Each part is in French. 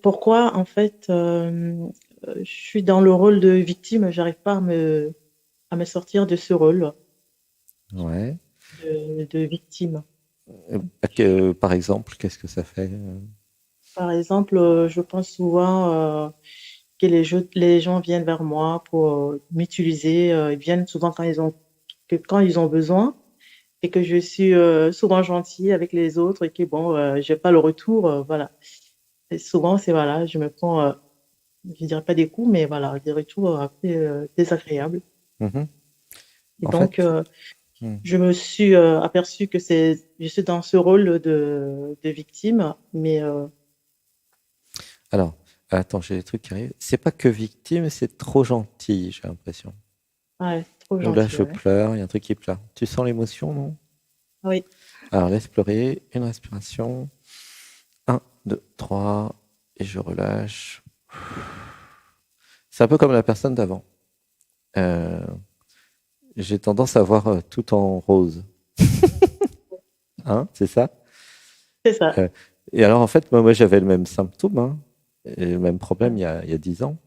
Pourquoi, en fait, je suis dans le rôle de victime, j'arrive pas à me sortir de ce rôle Ouais. de victime. Par exemple, qu'est-ce que ça fait? Par exemple, je pense souvent que les gens viennent vers moi pour m'utiliser. Ils viennent souvent quand ils ont besoin et que je suis souvent gentille avec les autres et que bon, j'ai pas le retour. Voilà. Et souvent, c'est voilà, je me prends, je dirais pas des coups, mais voilà, des retours un peu désagréables. Mhm. Et En donc, fait, hmm. je me suis aperçue que je suis dans ce rôle de victime, mais Alors, attends, j'ai des trucs qui arrivent. C'est pas que victime, c'est trop gentil, j'ai l'impression. ouais, trop Donc là, gentil, je ouais. pleure, il y a un truc qui pleure. Tu sens l'émotion, non? Oui, Alors, laisse pleurer, une respiration. Un, 2, 3, et je relâche. C'est un peu comme la personne d'avant. Euh, j'ai tendance à voir tout en rose. Hein, c'est ça? c'est ça. Euh, et alors, en fait, moi j'avais le même symptôme, hein, et le même problème Ouais. il y a 10 ans.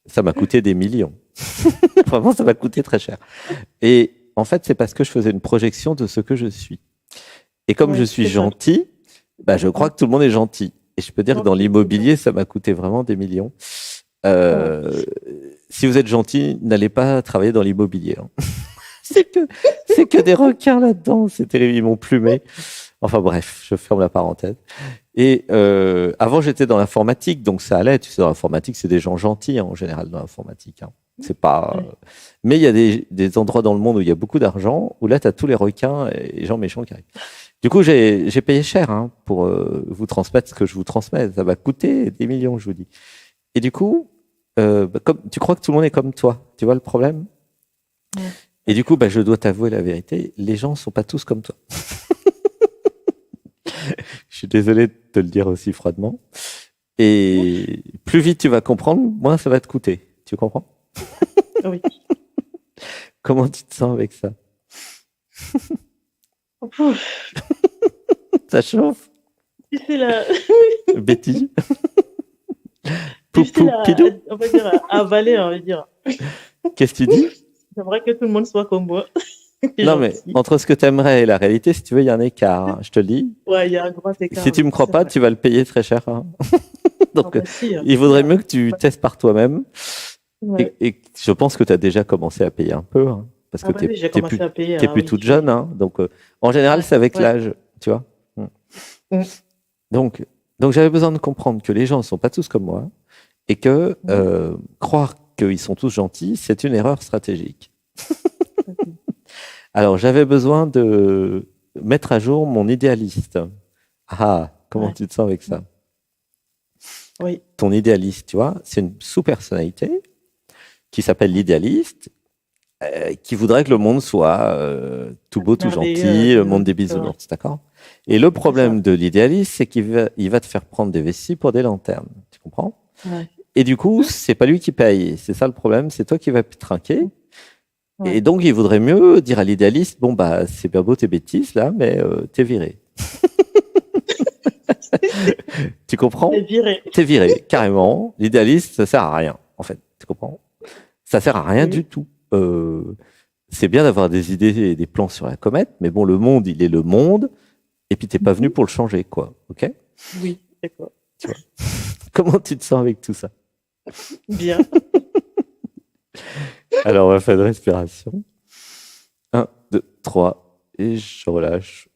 Ça m'a coûté des millions. Vraiment, ça m'a coûté très cher. Et en fait, c'est parce que je faisais une projection de ce que je suis. Et comme je Ouais, suis c'est ça. gentil, bah, je crois Ouais. que tout le monde est gentil. Et je peux dire que dans Gentil, c'est ça. l'immobilier, ça m'a coûté vraiment des millions. Ouais. Euh, si vous êtes gentil, n'allez pas travailler dans l'immobilier, hein. C'est que, c'est que des requins là-dedans. C'est terrible, ils m'ont plumé. Enfin bref, je ferme la parenthèse. Et avant, j'étais dans l'informatique, donc ça allait. Tu sais, dans l'informatique, c'est des gens gentils, hein, en général dans l'informatique, hein. C'est pas. Ouais. Mais il y a des endroits dans le monde où il y a beaucoup d'argent, où là, tu as tous les requins et les gens méchants qui arrivent. Du coup, j'ai payé cher, hein, pour vous transmettre ce que je vous transmets. Ça m'a coûté des millions, je vous dis. Et du coup, bah, comme tu crois que tout le monde est comme toi, tu vois le problème? Ouais. Et du coup, D'accord. bah, je dois t'avouer la vérité, les gens sont pas tous comme toi. Je suis désolé de te le dire aussi froidement. Et plus vite tu vas comprendre, moins ça va te coûter. Tu comprends? Oui. Comment tu te sens avec ça? Ouf, Ça chauffe? difficile à, Betty? difficile Poupou, pidou? on va dire, à avaler, on va dire. Qu'est-ce que tu dis? J'aimerais que tout le monde soit comme moi, et Non, mais gentil. entre ce que tu aimerais et la réalité, si tu veux, il y a un écart, hein, je te le dis. Ouais, il y a un grand Si écart, tu oui, me crois c'est pas, vrai. tu vas le payer très cher, hein. Ah Donc, bah si, il c'est vaudrait ça. mieux que tu Ouais. testes par toi-même. Ouais. Et je pense que tu as déjà commencé à payer un peu, hein, parce Ah que bah oui, j'ai plus, commencé à payer, t'es ah plus oui, toute jeune, hein. Donc, en général, ouais, c'est avec ouais. l'âge, tu vois. Mm. Mm. Donc, donc j'avais besoin de comprendre que les gens ne sont pas tous comme moi et que Mm. croire qu'ils sont tous gentils, c'est une erreur stratégique. Ok. Alors, j'avais besoin de mettre à jour mon idéaliste. Ah, comment Ouais. tu te sens avec Mm. ça? Oui. Ton idéaliste, tu vois, c'est une sous-personnalité qui s'appelle Ouais. l'idéaliste, qui voudrait que le monde soit tout beau, tout Merveilleux, gentil, le monde des c'est vrai. bisounours, d'accord? Et le C'est ça. problème de l'idéaliste, c'est il va te faire prendre des vessies pour des lanternes. Tu comprends? Ouais. Et du coup, c'est pas lui qui paye. C'est ça le problème, c'est toi qui vas trinquer. Mm. Ouais. Et donc, il vaudrait mieux dire à l'idéaliste, bon, bah, c'est bien beau tes bêtises, là, mais t'es viré. Tu C'est comprends? viré. T'es viré, carrément. L'idéaliste, ça sert à rien, en fait. Tu comprends? Ça sert à rien du Oui. tout. C'est bien d'avoir des idées et des plans sur la comète, mais bon, le monde, il est le monde, et puis t'es pas venu Mhm. pour le changer, quoi. Ok? Oui, d'accord. Tu vois? Comment tu te sens avec tout ça? Bien. Alors, on va faire une respiration. Un, 2, 3, et je relâche.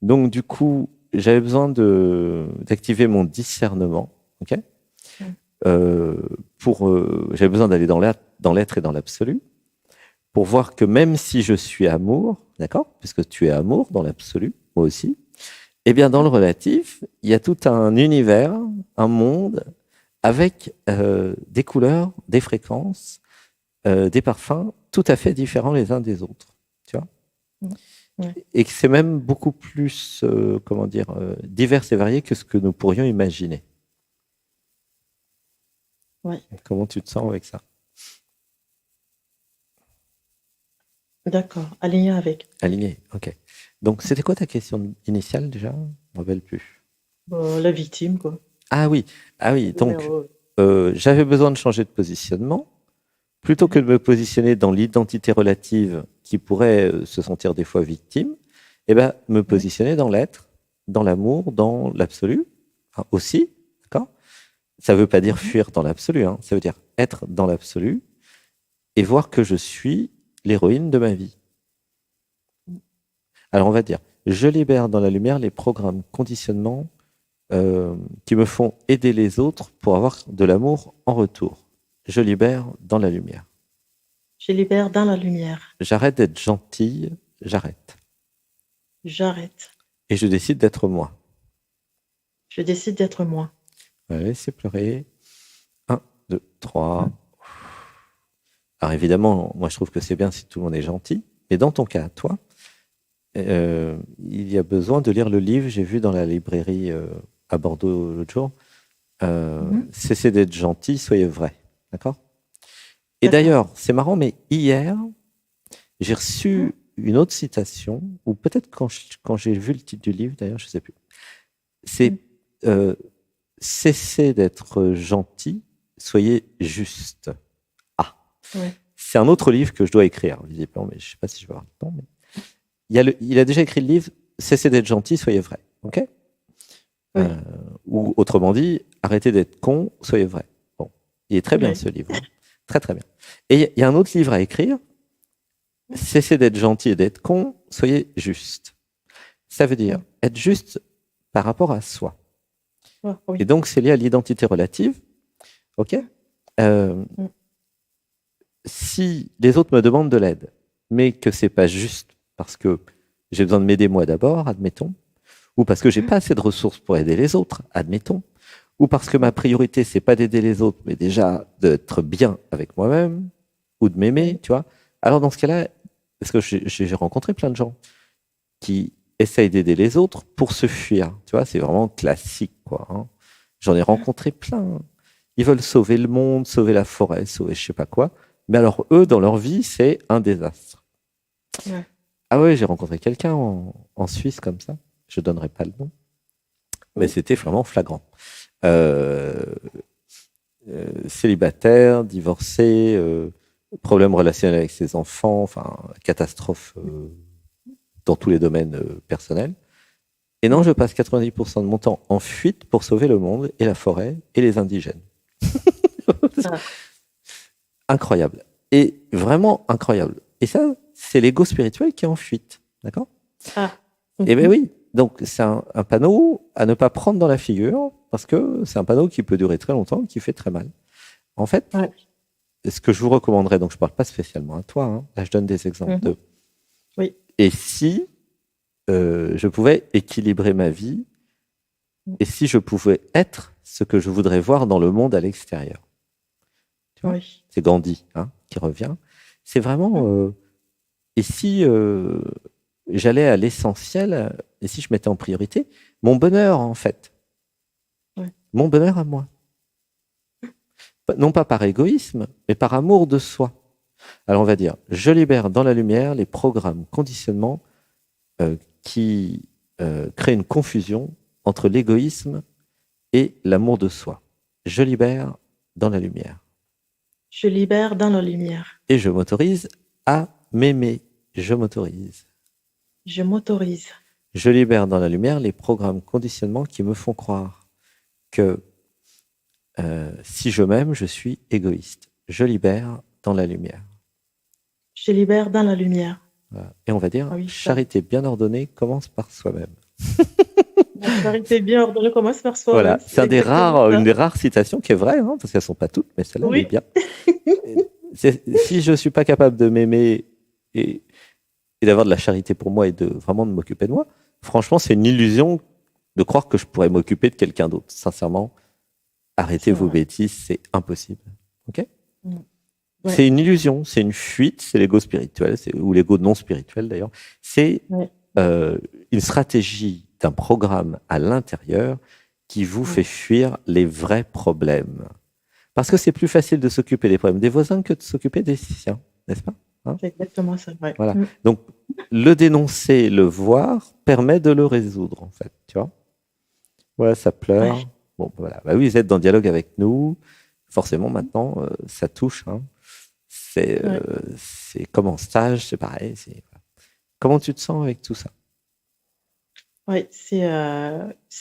Donc, du coup, j'avais besoin d'activer mon discernement, ok? Mm. Euh, j'avais besoin d'aller dans l'être et dans l'absolu, pour voir que même si je suis amour, d'accord? Puisque tu es amour dans l'absolu, moi aussi, eh bien, dans le Mhm. relatif, il y a tout un univers, un monde, avec des couleurs, des fréquences, des parfums tout à fait différents les uns des autres, tu vois? Mm. Ouais. Et que c'est même beaucoup plus, comment dire, divers et varié que ce que nous pourrions imaginer. Ouais. Comment tu te sens avec ça? D'accord. Aligné avec. Aligné, ok. Donc, c'était quoi ta question initiale déjà? Je ne me rappelle plus. La victime, quoi. Ah oui, ah oui. Donc, Numéro- j'avais besoin de changer de positionnement. Plutôt que de me positionner dans l'identité relative qui pourrait se sentir des fois victime, eh ben, me Ouais. positionner dans l'être, dans l'amour, dans l'absolu, enfin, aussi, d'accord. Ça ne veut pas dire Mhm. fuir dans l'absolu, hein, ça veut dire être dans l'absolu et voir que je suis l'héroïne de ma vie. Alors on va dire, je libère dans la lumière les programmes, conditionnements qui me font aider les autres pour avoir de l'amour en retour. Je libère dans la lumière. Je libère dans la lumière. J'arrête d'être gentille, j'arrête. J'arrête. Et je décide d'être moi. Je décide d'être moi. Voilà, laissez pleurer. Un, 2, 3. Alors évidemment, moi je trouve que c'est bien si tout le monde est gentil. Mais dans ton cas, toi, il y a besoin de lire le livre. J'ai vu dans la librairie à Bordeaux l'autre jour. Mhm. Cessez d'être gentil, soyez vrai. D'accord. Et D'accord. d'ailleurs, c'est marrant, mais hier, j'ai Mhm. reçu une autre citation, ou peut-être quand j'ai vu le titre du livre, d'ailleurs, je ne sais plus. C'est Mhm. euh, cessez d'être gentil, soyez juste. Ah, Ouais. c'est un autre livre que je dois écrire, visiblement, mais je ne sais pas si je vais avoir le temps. Mais... il a déjà écrit le livre Cessez d'être gentil, soyez vrai. OK. Oui. Ou autrement dit, arrêtez d'être con, soyez vrai. Bon, il est très bien Oui. ce livre. Hein. Très, très bien. Et il y a un autre livre à écrire Cessez d'être gentil et d'être con, soyez juste. Ça veut dire Mhm. être juste par rapport à soi. Ah, Et oui. donc, c'est lié à l'identité relative. OK. Euh, Mhm. si les autres me demandent de l'aide, mais que c'est pas juste parce que j'ai besoin de m'aider moi d'abord, admettons, ou parce que j'ai pas assez de ressources pour aider les autres, admettons, ou parce que ma Oui. priorité c'est pas d'aider les autres, mais déjà d'être bien avec moi-même ou de m'aimer, Oui. tu vois. Alors dans ce cas-là, parce que j'ai rencontré plein de gens qui essayent d'aider les autres pour se fuir, tu vois, c'est vraiment classique, quoi. Hein. J'en ai rencontré plein. Ils veulent sauver le monde, sauver la forêt, sauver je sais pas quoi. Mais alors, eux, dans leur vie, c'est un désastre. Ouais. Ah ouais, j'ai rencontré quelqu'un en Suisse comme ça. Je donnerai pas le nom. Mais Oui. c'était vraiment flagrant. Euh, célibataire, divorcé, problème relationnel avec ses enfants, enfin, catastrophe dans tous les domaines personnels. Et non, Oui. je passe 90% de mon temps en fuite pour sauver le monde et la forêt et les indigènes. Ah. Incroyable. Et vraiment incroyable. Et ça, c'est l'ego spirituel qui est en fuite. D'accord. Ah. Eh bien Mhm. oui. Donc, c'est un panneau à ne pas prendre dans la figure parce que c'est un panneau qui peut durer très longtemps, qui fait très mal. En fait, Ouais. ce que je vous recommanderais, donc je ne parle pas spécialement à toi, hein, là je donne des exemples Mhm. de. Oui. Et si je pouvais équilibrer ma vie et si je pouvais être ce que je voudrais voir dans le monde à l'extérieur. Tu vois, Oui. c'est Gandhi hein, qui revient. C'est vraiment. Mhm. Et si j'allais à l'essentiel, et si je mettais en priorité mon bonheur, en fait, Ouais. mon bonheur à moi. Non pas par égoïsme, mais par amour de soi. Alors on va dire, je libère dans la lumière les programmes, conditionnements qui créent une confusion entre l'égoïsme et l'amour de soi. Je libère dans la lumière. Je libère dans la lumière. Et je m'autorise à m'aimer. Je m'autorise. Je m'autorise. Je libère dans la lumière les programmes, conditionnements qui me font croire que si je m'aime, je suis égoïste. Je libère dans la lumière. Je libère dans la lumière. Voilà. Et on va dire, Ah oui, ça. charité bien ordonnée commence par soi-même. La charité bien ordonnée commence par soi-même. Voilà, c'est C'est exactement une ça. des rares citations qui est vraie, hein, parce qu'elles sont pas toutes, mais celle-là, elle est Oui. bien. Si je suis pas capable de m'aimer et, et d'avoir de la charité pour moi et de vraiment de m'occuper de moi, franchement, c'est une illusion de croire que je pourrais m'occuper de quelqu'un d'autre. Sincèrement, arrêtez C'est vos vrai. bêtises, c'est impossible. Ok. Mm. C'est Ouais. une illusion, c'est une fuite, c'est l'ego spirituel, ou l'ego non spirituel d'ailleurs. C'est Ouais. euh, une stratégie d'un programme à l'intérieur qui vous Mm. fait fuir les vrais problèmes. Parce que c'est plus facile de s'occuper des problèmes des voisins que de s'occuper des siens, n'est-ce pas? Hein. C'est exactement ça. Ouais. Voilà. Mm. Donc, le dénoncer, le voir, permet de le résoudre, en fait. Tu vois. Voilà, ça Ouais, pleure. Bon, voilà. Bah oui, vous êtes dans le dialogue avec nous. Forcément, maintenant, ça touche, hein. ouais. C'est comme en stage, c'est pareil. Comment tu te sens avec tout ça? Ouais, c'est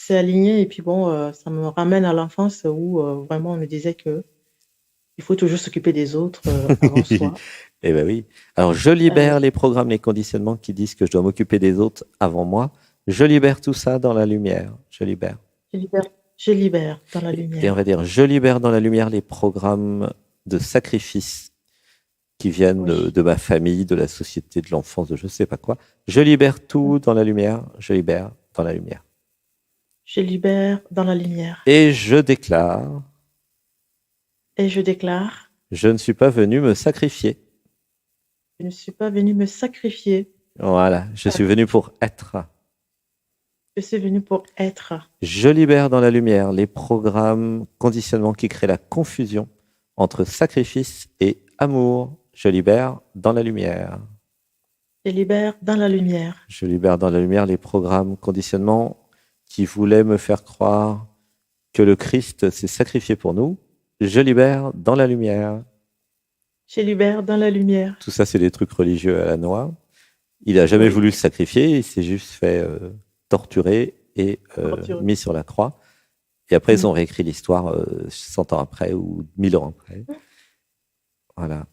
aligné et puis bon, ça me ramène à l'enfance où vraiment on me disait que il faut toujours s'occuper des autres avant soi. Eh ben oui. Alors, je Euh, libère les programmes, les conditionnements qui disent que je dois m'occuper des autres avant moi. Je libère tout ça dans la lumière. Je libère. je libère, je libère dans la Et on va lumière. dire, je libère dans la lumière les programmes de sacrifice qui viennent Oui, de ma famille, de la société, de l'enfance, de je sais pas quoi. Je libère tout dans la lumière. Je libère dans la lumière. je libère dans la lumière. Et je déclare, Et je déclare, je ne suis pas venu me sacrifier. je ne suis pas venu me sacrifier. Voilà, je Euh, suis venu pour être. Je suis venu pour être. Je libère dans la lumière les programmes, conditionnements qui créent la confusion entre sacrifice et amour. Je libère dans la lumière. Je libère dans la lumière. Je libère dans la lumière les programmes, conditionnements qui voulaient me faire croire que le Christ s'est sacrifié pour nous. Je libère dans la lumière. Je libère dans la lumière. Tout ça, c'est des trucs religieux à la noix. Il n'a jamais Oui, voulu le sacrifier, il s'est juste fait torturer et torture. mis sur la croix. Et après, ils Mm. ont réécrit l'histoire 100 ans après ou 1000 ans après. Voilà.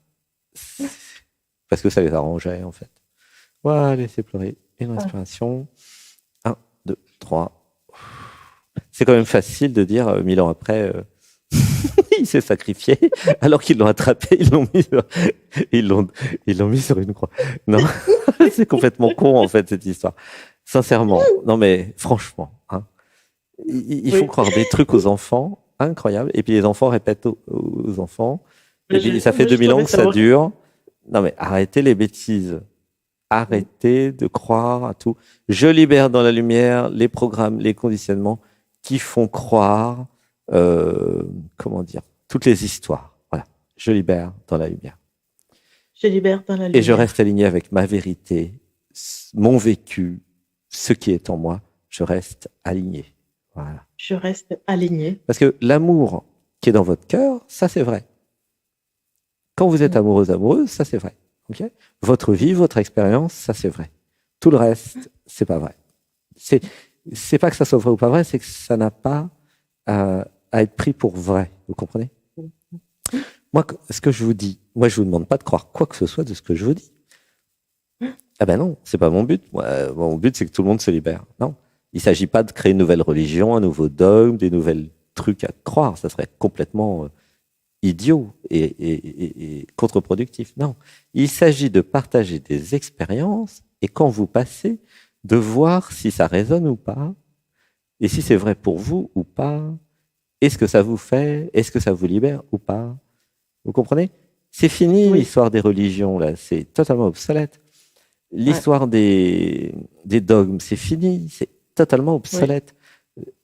Parce que ça les arrangeait, en fait. Voilà, laissez pleurer. Une Ah, respiration. Un, deux, trois. C'est quand même facile de dire 1000 ans après, il s'est sacrifié, alors qu'ils l'ont attrapé, ils l'ont, ils l'ont mis sur une croix. Non, c'est complètement con, en fait, cette histoire. Sincèrement. Non, mais franchement, hein. Ils font oui. croire des trucs aux enfants, incroyables. Et puis les enfants répètent aux enfants. Et puis ça fait Mais je 2000 ans trouvais que ça ça horrible. dure. Non, mais arrêtez les bêtises. Mm. Arrêtez de croire à tout. Je libère dans la lumière les programmes, les conditionnements qui font croire, euh, comment dire, toutes les histoires. Voilà. Je libère dans la lumière. Je libère dans la Et je reste lumière. aligné avec ma vérité, mon vécu, ce qui est en moi. Je reste aligné. Voilà. Je reste alignée. Parce que l'amour qui est dans votre cœur, ça c'est vrai. Quand vous êtes Mm. amoureuse, amoureuse, ça c'est vrai. Ok. Votre vie, votre expérience, ça c'est vrai. Tout le reste, c'est pas vrai. C'est c'est pas que ça soit vrai ou pas vrai, c'est que ça n'a pas à être pris pour vrai. Vous comprenez? Moi, ce que je vous dis, moi je vous demande pas de croire quoi que ce soit de ce que je vous dis. Ah ben non, c'est pas mon but. Moi, mon but c'est que tout le monde se libère. Non, il s'agit pas de créer une nouvelle religion, un nouveau dogme, des nouvelles trucs à croire. Ça serait complètement idiot et contre-productif. Non, il s'agit de partager des expériences et quand vous passez, de voir si ça résonne ou pas, et si c'est vrai pour vous ou pas. Est-ce que ça vous fait? Est-ce que ça vous libère ou pas? Vous comprenez? C'est fini Oui, l'histoire des religions, là. C'est totalement obsolète. ouais, L'histoire des dogmes, c'est fini. C'est totalement oui, obsolète.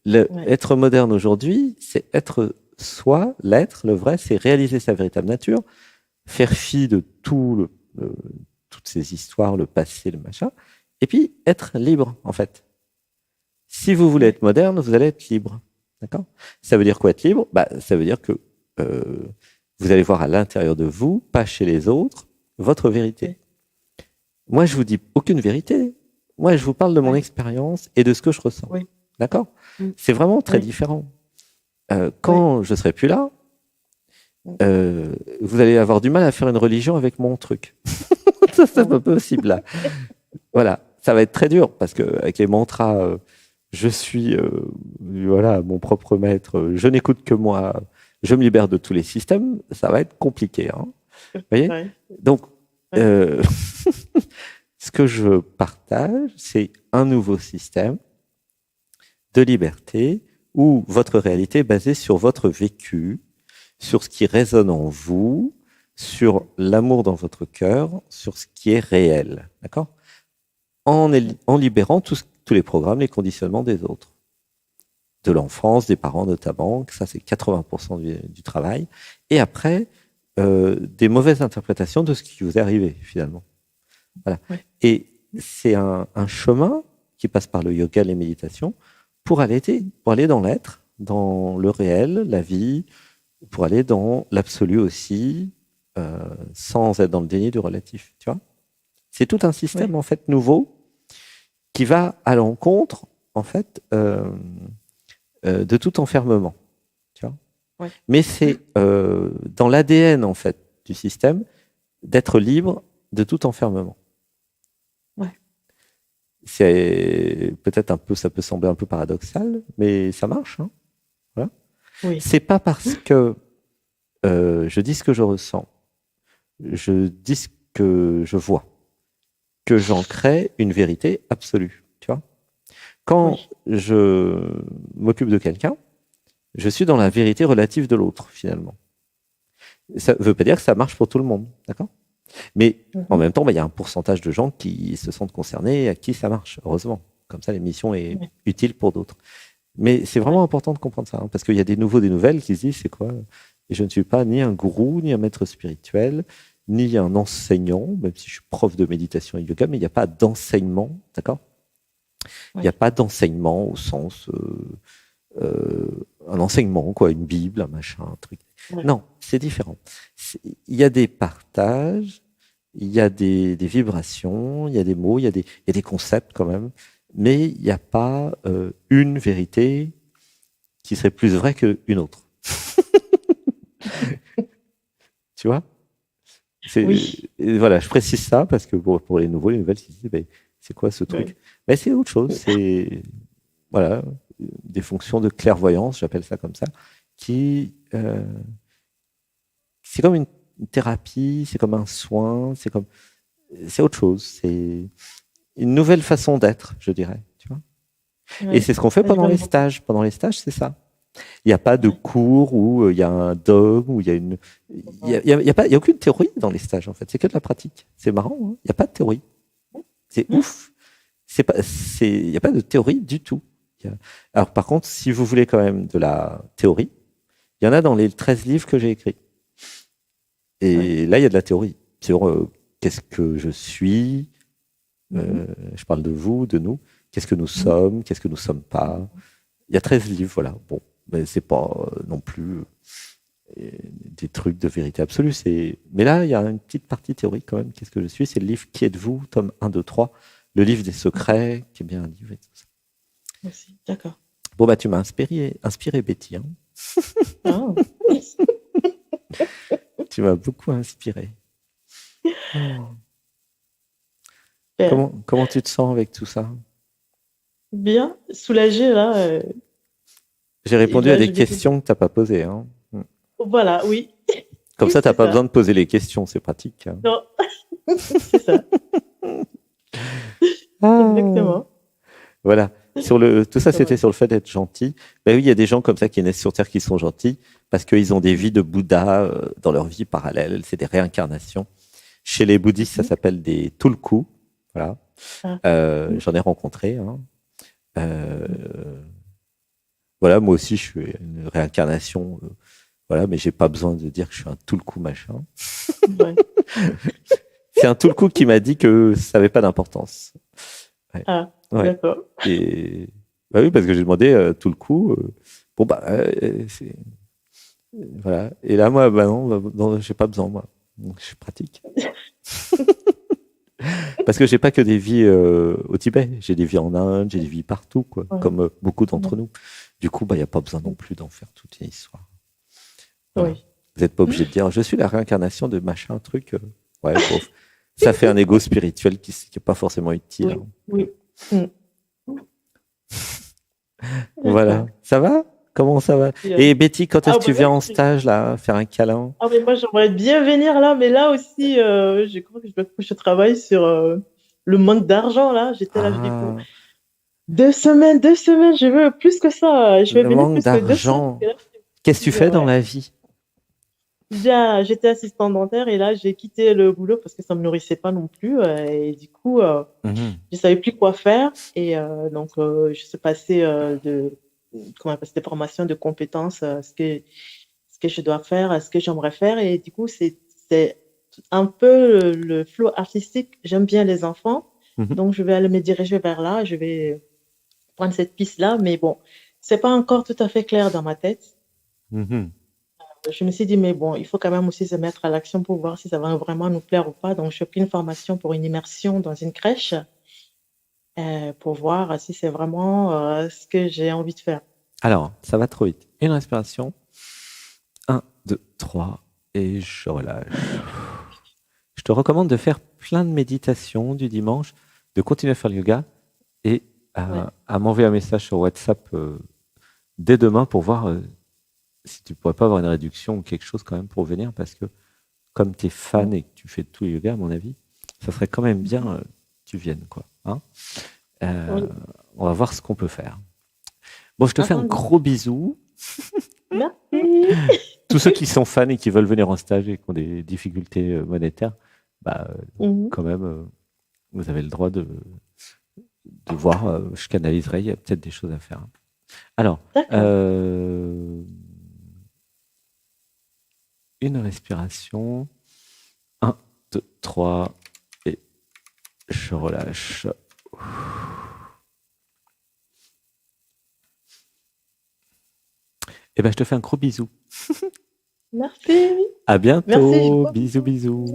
ouais, Être moderne aujourd'hui, c'est être soi, l'être, le vrai, c'est réaliser sa véritable nature, faire fi de toutes ces histoires, le passé, le machin, et puis être libre, en fait. Si vous voulez ouais, être moderne, vous allez être libre. D'accord? Ça veut dire quoi être libre? Bah, ça veut dire que euh, vous allez voir à l'intérieur de vous, pas chez les autres, votre vérité. ouais, Moi, je vous dis aucune vérité. Moi, je vous parle de mon ouais, expérience et de ce que je ressens. oui, D'accord? mm, C'est vraiment très oui, différent. oui, Quand je serai plus là, mm, vous allez avoir du mal à faire une religion avec mon truc. Ça, c'est mm, pas possible là. Voilà, ça va être très dur parce que avec les mantras, je suis voilà mon propre maître, je n'écoute que moi, je me libère de tous les systèmes, ça va être compliqué. Hein. Vous voyez? ouais, Donc, ouais, euh, ce que je partage, c'est un nouveau système de liberté où votre réalité est basée sur votre vécu, sur ce qui résonne en vous, sur l'amour dans votre cœur, sur ce qui est réel. D'accord? En libérant tous les programmes, les conditionnements des autres, de l'enfance, des parents notamment, ça c'est 80% du travail, et après, des mauvaises interprétations de ce qui vous est arrivé finalement. Voilà. ouais, Et c'est un chemin qui passe par le yoga, les méditations, pour aller dans l'être, dans le réel, la vie, pour aller dans l'absolu aussi, sans être dans le déni du relatif, tu vois. C'est tout un système, Oui. en fait, nouveau, qui va à l'encontre, en fait, de tout enfermement, tu vois. Oui. Mais c'est dans l'ADN, en fait, du système, d'être libre de tout enfermement. Ouais. C'est peut-être un peu, ça peut sembler un peu paradoxal, mais ça marche, hein. Voilà. Oui. C'est pas parce que je dis ce que je ressens, je dis ce que je vois, que j'en crée une vérité absolue, tu vois. Quand Oui. je m'occupe de quelqu'un, je suis dans la vérité relative de l'autre, finalement. Ça ne veut pas dire que ça marche pour tout le monde, d'accord? Mais en Mhm. même temps, il y a un pourcentage de gens qui se sentent concernés et à qui ça marche, heureusement. Comme ça, l'émission est Oui. utile pour d'autres. Mais c'est vraiment Ouais. important de comprendre ça, hein, parce qu'il y a des nouveaux, des nouvelles qui se disent, c'est quoi? Et je ne suis pas ni un gourou, ni un maître spirituel, ni un enseignant, même si je suis prof de méditation et yoga, mais il n'y a pas d'enseignement, d'accord? Il n'y a Oui. pas d'enseignement au sens un enseignement, quoi, une Bible, un machin, un truc. Ouais. Non, c'est différent. Il y a des partages, il y a des vibrations, il y a des mots, il y a des concepts quand même, mais il n'y a pas une vérité qui serait plus vraie qu'une autre. Tu vois? Oui. Voilà, je précise ça parce que pour les nouveaux, les nouvelles, ils se disent, ben, c'est quoi ce truc? Oui. Mais c'est autre chose, c'est voilà, des fonctions de clairvoyance, j'appelle ça comme ça, qui c'est comme une thérapie, c'est comme un soin, c'est autre chose, c'est une nouvelle façon d'être, je dirais, tu vois. Et Oui. c'est ce qu'on fait Je pendant les l'aime beaucoup. stages. Pendant les stages, c'est ça. Il n'y a pas de Ouais. cours où il y a un dogme, où il y a une, il y a aucune théorie dans les stages en fait. C'est que de la pratique. C'est marrant. Hein, il n'y a pas de théorie. C'est Mhm. ouf. Il y a pas de théorie du tout. Alors par contre, si vous voulez quand même de la théorie, il y en a dans les 13 livres que j'ai écrits. Oui. Et là, il y a de la théorie sur qu'est-ce que je suis. Mhm. Je parle de vous, de nous. Qu'est-ce que nous Mhm. sommes, qu'est-ce que nous sommes pas. Il y a 13 livres, voilà. Bon, mais c'est pas non plus des trucs de vérité absolue. Mais là, il y a une petite partie théorique quand même. Qu'est-ce que je suis? C'est le livre Qui êtes-vous, tome 1, 2, 3. Le livre des Mhm. secrets, qui est bien un livre et tout ça. Aussi. D'accord. Bon, bah, tu m'as inspiré Betty. Hein. Ah. Tu m'as beaucoup inspiré. Oh. Super. Comment tu te sens avec tout ça? Bien. Soulagée, là. J'ai Et répondu à là, des je vais. questions que tu n'as pas posées. Hein. Voilà, oui. Comme ça, tu n'as C'est pas ça. besoin de poser les questions. C'est pratique. Hein. Non, c'est ça. Ah. Exactement. Voilà. Tout ça, Exactement. c'était sur le fait d'être gentil. Ben oui, il y a des gens comme ça qui naissent sur Terre qui sont gentils parce qu'ils ont des vies de Bouddha dans leur vie parallèle. C'est des réincarnations. Chez les bouddhistes, ça Mhm. s'appelle des tulku. Voilà. Ah. J'en ai rencontré. Hein. Euh, voilà, moi aussi, je suis une réincarnation. Voilà, mais j'ai pas besoin de dire que je suis un tulku machin. Ouais. C'est un tulku qui m'a dit que ça n'avait pas d'importance. Ouais. Ah, Ouais. d'accord. Et bah oui, parce que j'ai demandé tout le coup. Bon bah voilà. Et là moi bah non, non j'ai pas besoin moi. Donc je suis pratique. Parce que j'ai pas que des vies au Tibet. J'ai des vies en Inde, j'ai des vies partout quoi, Ouais. comme beaucoup Ouais. d'entre nous. Du coup bah il y a pas besoin non plus d'en faire toute une histoire. Voilà. Oui. Vous n'êtes pas obligé de dire je suis la réincarnation de machin truc. Ouais bof. Ça fait un ego spirituel qui est pas forcément utile. Oui. Hein. Oui. Mm. Voilà. D'accord. Ça va? Comment ça va? Bien. Et Betty, quand est-ce Ah, que bah, tu viens en merci. stage, là, faire un câlin? Ah, mais moi, j'aimerais bien venir là, mais là aussi, je crois que je travaille sur le manque d'argent là. J'étais là, je dis, Ah, 2 semaines, je veux plus que ça. Je vais le venir manque plus que 2 semaines. d'argent. Et là, Qu'est-ce que tu fais dans ouais. la vie? J'étais assistante dentaire et là, j'ai quitté le boulot parce que ça me nourrissait pas non plus. Et du coup, Mhm. je savais plus quoi faire. Et donc, je suis passée comment on appelle ça, des formations de compétences, ce que je dois faire, ce que j'aimerais faire. Et du coup, c'est un peu le flow artistique. J'aime bien les enfants. Mhm. Donc, je vais aller me diriger vers là. Je vais prendre cette piste-là, mais bon, c'est pas encore tout à fait clair dans ma tête. Mhm. Je me suis dit, mais bon, il faut quand même aussi se mettre à l'action pour voir si ça va vraiment nous plaire ou pas. Donc, j'ai pris une formation pour une immersion dans une crèche pour voir si c'est vraiment ce que j'ai envie de faire. Alors, ça va trop vite. Une respiration. Un, 2, 3. Et je relâche. Je te recommande de faire plein de méditations du dimanche, de continuer à faire le yoga et Ouais. à m'envoyer un message sur WhatsApp dès demain pour voir si tu pourrais pas avoir une réduction ou quelque chose quand même pour venir parce que comme tu es fan et que tu fais tout le yoga, à mon avis, ça serait quand même bien que tu viennes, quoi. Hein. Euh, Oui. on va voir ce qu'on peut faire. Bon, je te fais un Entendu. gros bisou. Merci. Tous ceux qui sont fans et qui veulent venir en stage et qui ont des difficultés monétaires, bah, Mhm. quand même, vous avez le droit de voir. Je canaliserai, il y a peut-être des choses à faire. Alors, D'accord. une respiration. Un, 2, 3. Et je relâche. Et ben, je te fais un gros bisou. Merci. À Merci, je bientôt. vois. Bisous, bisous.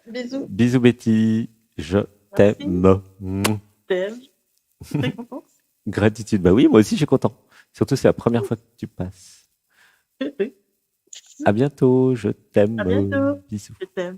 Bisous. Bisous, Betty. Je Merci. t'aime. T'aimes. Très contente. Gratitude. Bah oui, moi aussi, je suis content. Surtout, c'est la première fois que tu passes. Oui. À bientôt. Je À t'aime. bientôt. Bisous. Je t'aime.